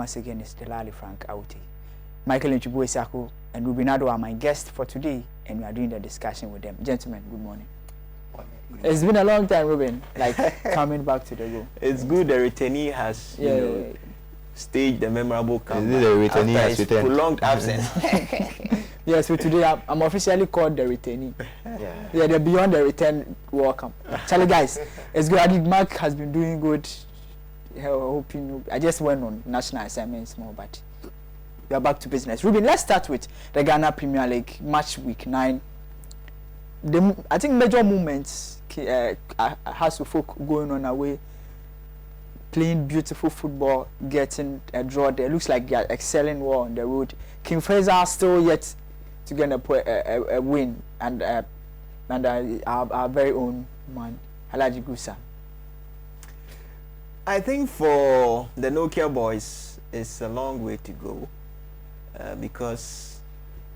Once again, it's Delali Frank Auti. Michael Nchibu and Rubinado are my guests for today, and we are doing the discussion with them. Gentlemen, good morning. It's been a long time, Ruben, like coming back to the room. It's good the returnee has, staged the memorable comeback after his prolonged absence. Yes, so today I'm officially called the returnee. Yeah, the Beyond the Return welcome. Charlie, guys, it's good. I think Mark has been doing good. Hoping I just went on national assignments more, but we are back to business. Ruben, let's start with the Ghana Premier League match week 9. I think major movements has to folk going on away, playing beautiful football, getting a draw there. Looks like they are excelling well on the road. King Faisal still yet to get a win, and our very own man, Alaji Gusa. I think for the Nokia boys, it's a long way to go because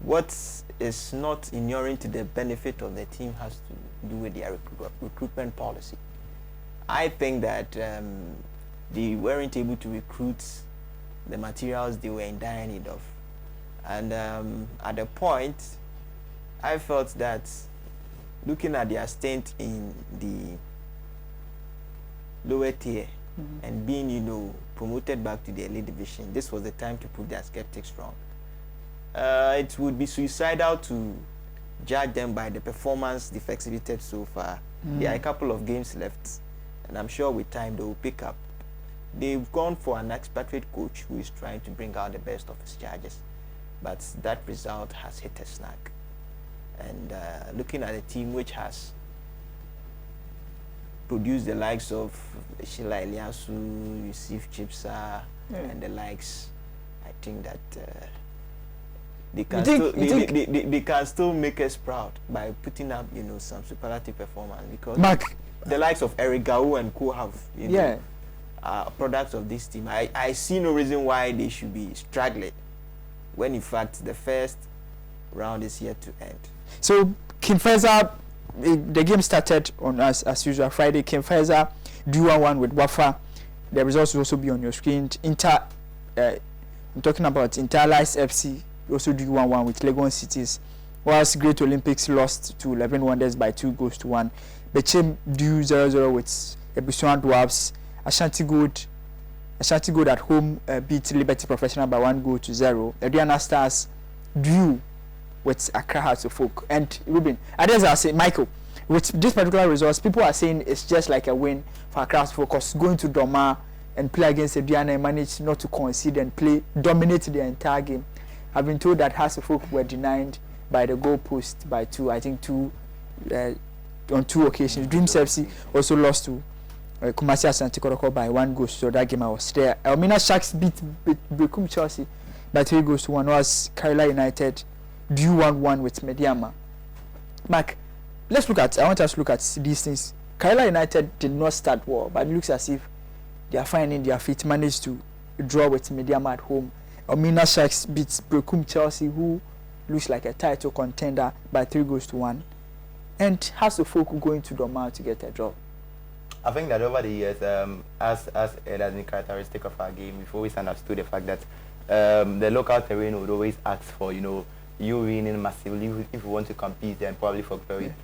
what is not inuring to the benefit of the team has to do with their recruitment policy. I think that they weren't able to recruit the materials they were in dire need of. And at the point, I felt that looking at their stint in the lower tier, and being, promoted back to the elite division, this was the time to prove their skeptics wrong. It would be suicidal to judge them by the performance they've exhibited so far. There are a couple of games left, and I'm sure with time they will pick up. They've gone for an expatriate coach who is trying to bring out the best of his charges, but that result has hit a snag. And looking at a team which has produce the likes of Sheila Eliasu, Yusuf Chipsa, and the likes, I think that they can still make us proud by putting up, some superlative performance, because the likes of Eric Gau and Co have, products of this team. I see no reason why they should be struggling when in fact the first round is yet to end. So King Faisal, the game started on as usual Friday. King Faisal drew 1-1 with Wafa. The results will also be on your screen. I'm talking about Interlice FC also drew 1-1 with Legon Cities, whilst Great Olympics lost to 11 Wonders by 2-1. Bechem drew 0-0 with Ebusuan Dwarfs. Ashanti Gold at home beat Liberty Professional by 1-0. Adriana Stars drew with Accra Hearts of Folk. And Ruben, others are saying, Michael, with this particular results, people are saying it's just like a win for Accra Hearts of Folk, because going to Doma and play against Adriana and manage not to concede and dominate the entire game. I've been told that Hearts of Folk were denied by the goal post by 2, I think on 2 occasions. Dreams FC also lost to Kumasi Asante Kotoko by 1 so that game I was there. Elmina Sharks beat Bekum Chelsea by 3-1, was Kerala United drew 1-1 with Mediama. Mark, I want us to look at these things. Kerala United did not start well, but it looks as if they are finding their feet, managed to draw with Mediama at home. Elmina Sharks beats Bekum Chelsea, who looks like a title contender, by 3-1. And has the folk going to Doma to get a draw. I think that over the years, as it has been characteristic of our game, we've always understood the fact that the local terrain would always ask for, you winning massively if you want to compete, and probably for glory.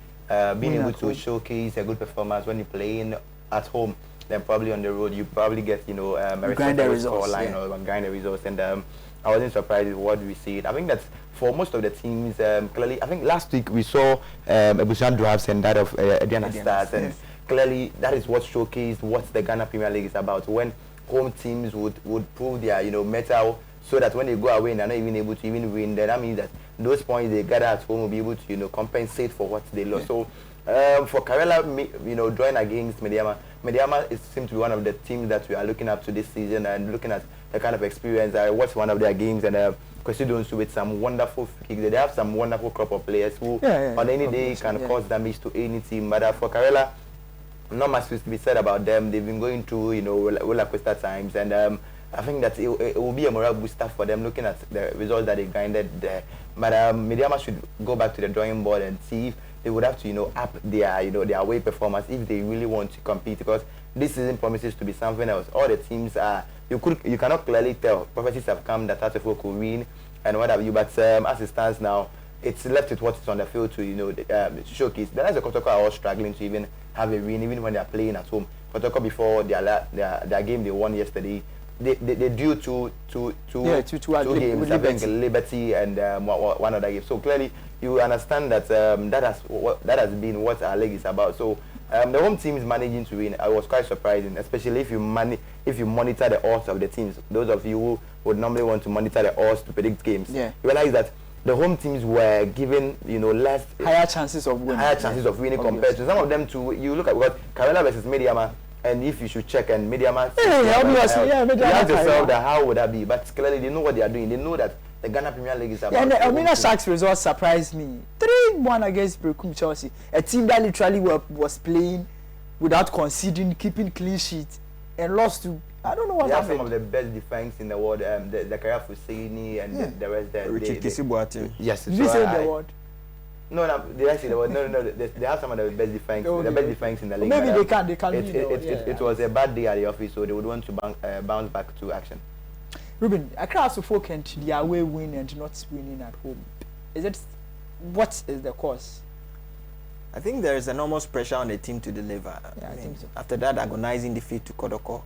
Being able to showcase a good performance when you're playing at home, then probably on the road you probably get, a respectable scoreline or grind the results. And I wasn't surprised with what we see. I think that for most of the teams, clearly, I think last week we saw Ebusuan Dwarfs and that of Adriana Stars, and clearly that is what showcased what the Ghana Premier League is about, when home teams would prove their mettle, so that when they go away and they're not even able to even win, then that means that those points they gather at home will be able to compensate for what they lost. So for Kerala, drawing against Mediama seems to be one of the teams that we are looking up to this season, and looking at the kind of experience. I watched one of their games, and Kwesi with some wonderful kicks. They have some wonderful crop of players who on any day can cause damage to any team. But for Kerala, not much to be said about them. They've been going through, roller coaster times, and I think that it will be a morale booster for them, looking at the results that they grinded there. But Mediama should go back to the drawing board and see if they would have to, up their, their away performance if they really want to compete, because this season promises to be something else. All the teams are, you cannot clearly tell. Prophecies have come that Heartful could win and what have you, but as it stands now, it's left with what is on the field to, showcase. The likes of Kotoko are all struggling to even have a win, even when they are playing at home. Kotoko, before their game they won yesterday, they drew two games, I think Liberty and one other game. So clearly, you understand that that has been what our league is about. So the home team is managing to win. I was quite surprising, especially if you monitor the odds of the teams. Those of you who would normally want to monitor the odds to predict games, you realize that the home teams were given, less higher chances of winning compared to some of them. You look at what Karela versus Mediama. And if you should check, and Mediama, obviously, you have to solve that. How would that be? But clearly, they know what they are doing. They know that the Ghana Premier League is about. Yeah, and the Elmina Sharks results surprised me. 3-1 against Berekum Chelsea, a team that literally was playing without conceding, keeping clean sheet, and lost to. I don't know what happened. They have some of the best defense in the world. The Kaya Fusini and the rest there. Richard Kisibuati. Yes, did you say the word? No, did I say the word? No. They have some of the best defense, the best defense in the league. Maybe they can. It was a bad day at the office, so they would want to bounce back to action. Ruben, Accra Suffolk and the away win and not winning at home. What is the cause? I think there is enormous pressure on the team to deliver. I think so. After that agonizing defeat to Kodoko,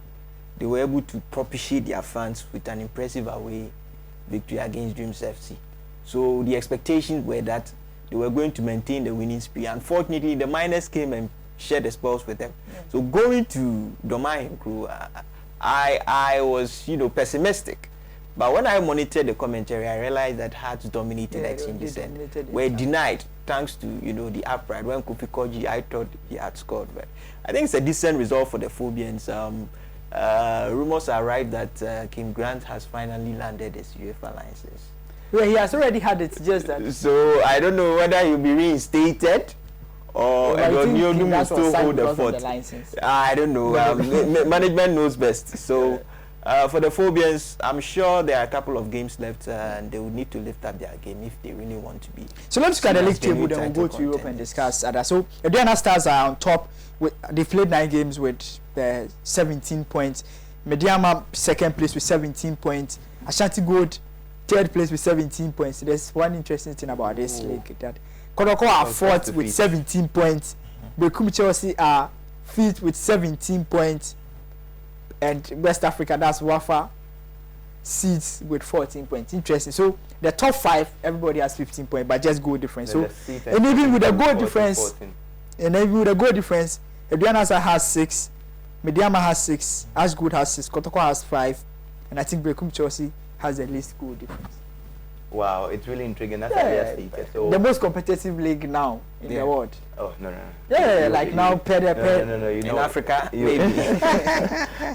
they were able to propitiate their fans with an impressive away victory against Dreams FC. So the expectations were that they were going to maintain the winning spree. Unfortunately, the miners came and shared the spoils with them. Yeah. So going to Doma Crew, I was, pessimistic. But when I monitored the commentary, I realized that Hearts dominated that team. Were denied thanks to the upright. When Kofi Koji, I thought he had scored, but I think it's a decent result for the Phobians. Rumors arrived that Kim Grant has finally landed his UEFA license. Well, he has already had it, just that. So I don't know whether he'll be reinstated or Edonio will still hold the fort. I don't know. Management knows best. So for the Phobians, I'm sure there are a couple of games left, and they will need to lift up their game if they really want to be. So let's look at the league table, then we'll go to Europe and discuss that. So the Aduana Stars are on top. They've played 9 games with 17 points. Mediama second place with 17 points. Ashanti Gold third place with 17 points. There's one interesting thing about this league that Kodoko are fourth with 17 points. Berekum Chelsea are fifth with 17 points. And West Africa, that's Wafa, seeds with 14 points. Interesting. So the top 5, everybody has 15 points, but just goal difference. So and even with the goal difference, Aduana has 6, Mediama has 6, Ashgood has 6, Kotoko has 5, and I think Berekum Chelsea has the least goal difference. Wow, it's really intriguing. That's so the most competitive league now in the world. Oh no. Yeah, like now in Africa, maybe.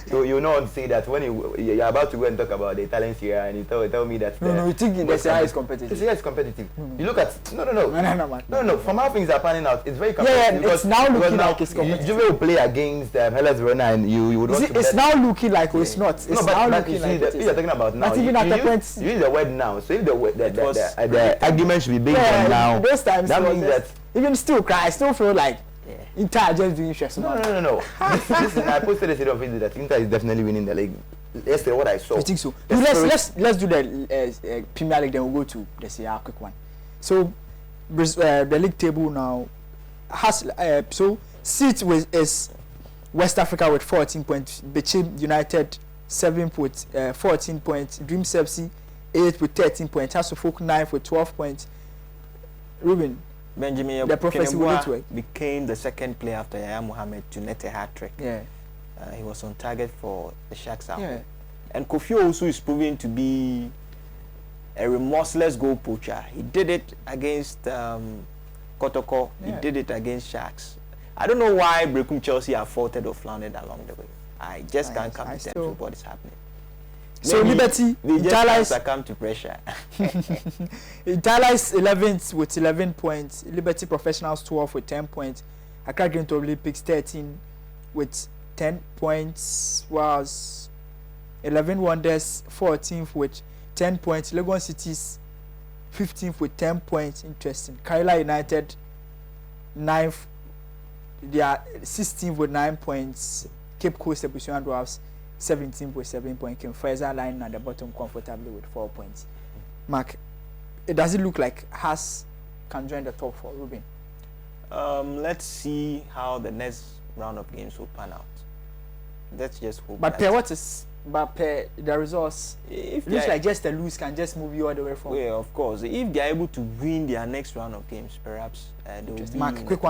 So you know, say that when you're about to go and talk about the Italian Serie A, and you tell me that you think the Serie A is competitive. The Serie A is competitive. You look at no. From how things are panning out, it's very competitive. Yeah, it's now looking like it's competitive. Juve will play against Hellas Verona, and you would want to. It's now looking like it's not. It's now looking like if you're talking about now, not even at the point. You use the word now. So if the argument should be based on now, those times that means that. Even still, I still feel like Inter are just doing stress. No. Listen, I posted this on Facebook that Inter is definitely winning the league. Yesterday, what I saw. I think so. Let's do the Premier League, then we'll go to the Serie A quick one. So the league table now has so seats is West Africa with 14 points, Bechim United 7th with 14 points, Dreams FC 8th with 13 points, Hasselhoff 9th with 12 points. Ruben, Benjamin, the prophecy became the second player after Yaya Mohammed to net a hat-trick. Yeah. He was on target for the Sharks out. Yeah. And Kofi also is proving to be a remorseless goal poacher. He did it against Kotoko. He did it against Sharks. I don't know why Berekum Chelsea have faltered or floundered along the way. I just can't come to terms with what is happening. So maybe Liberty, just succumb to pressure. Italians 11th with 11 points. Liberty Professionals 12th with 10 points. Accra Green to Olympics 13 with 10 points. Was 11 Wonders 14th with 10 points. Legon Cities 15th with 10 points. Interesting. Kaila United ninth. They are 16th with 9 points. Cape Coast Ebusian Dwarfs 17th with 7 points. King Fraser lying at the bottom comfortably with 4 points. Mark, does it look like Haas can join the top four, Ruben? Let's see how the next round of games will pan out. Let's just hope. But per what is the results? If it looks like just a lose can just move you all the way from. Well, of course, if they are able to win their next round of games, perhaps they will be. Mark, quick one.